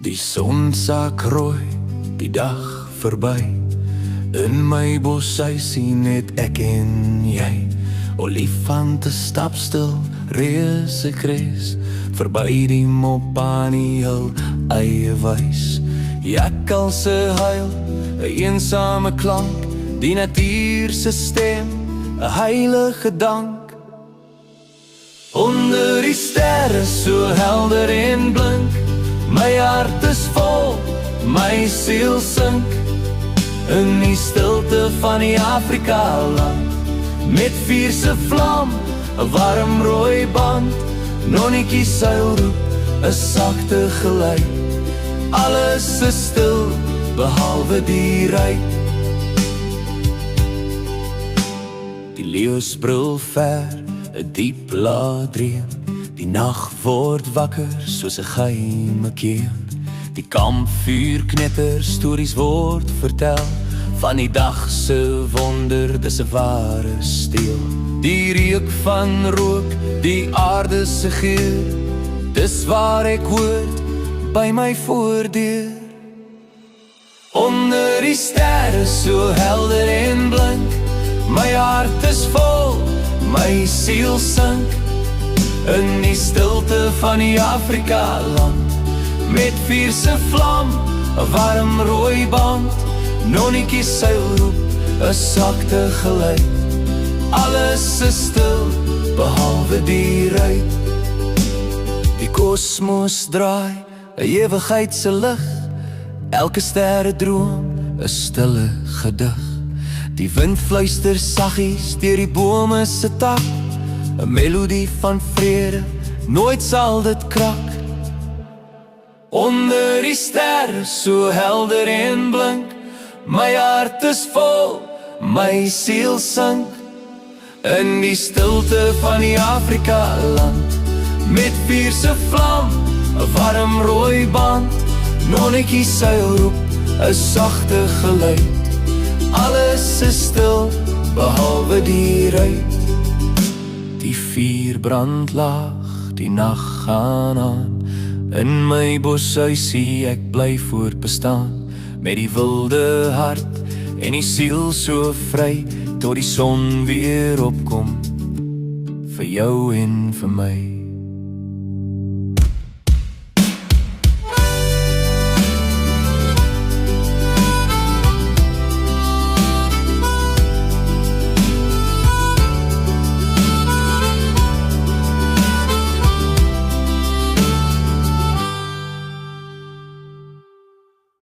Die son sak rooi, die dag verby. In my boshuisie net ek en jy. Olifante stap stil, reuse kres, verby die mopani hul eie wys. Jakkalse huil, 'n eensame klank, die natuur se stem, 'n heilige dank. Onder die sterre so helder en blink, my hart is vol, my siel sink. In die stilte van die Afrika land, met vuur se vlam, 'n warm rooi band. Nonnetjie seil roep, 'n sagte geluid. Alles is stil, behalwe die ruit. Die leeu's brul ver, 'n diep laatreën. Die nag word wakker soos 'n geheime keen. Die kampvuur knetter, stories word vertel van die dag se wonder, dis 'n ware steel. Die reuk van rook, die aarde se geur, dis waar ek hoort by my voordeur. Onder die sterre so helder en blink, my hart is vol, my siel sink. In die stilte van die Afrika land, met vuur se vlam, 'n warm rooi band. Nonnetjie seil roep, 'n sagte geluid. Alles is stil, behalwe die ruit. Die kosmos draai, 'n ewigheidse lig. Elke sterre droom, 'n stille gedig. Die wind fluister saggies deur die bome se tak, 'n melodie van vrede, nooit sal dit krak. Onder die sterre so helder en blink, my hart is vol, my siel sink. In die stilte van die Afrika land, met vuur se vlam, 'n warm rooi band. Nonnetjie seil roep, 'n sagte geluid. Alles is stil, behalwe die ruit. Die vuur brand laag, die nag gaan aan. In my boshuisie ek bly voortbestaan, met die wilde hart en die siel so vry, tot die son weer opkom, vir jou en vir my.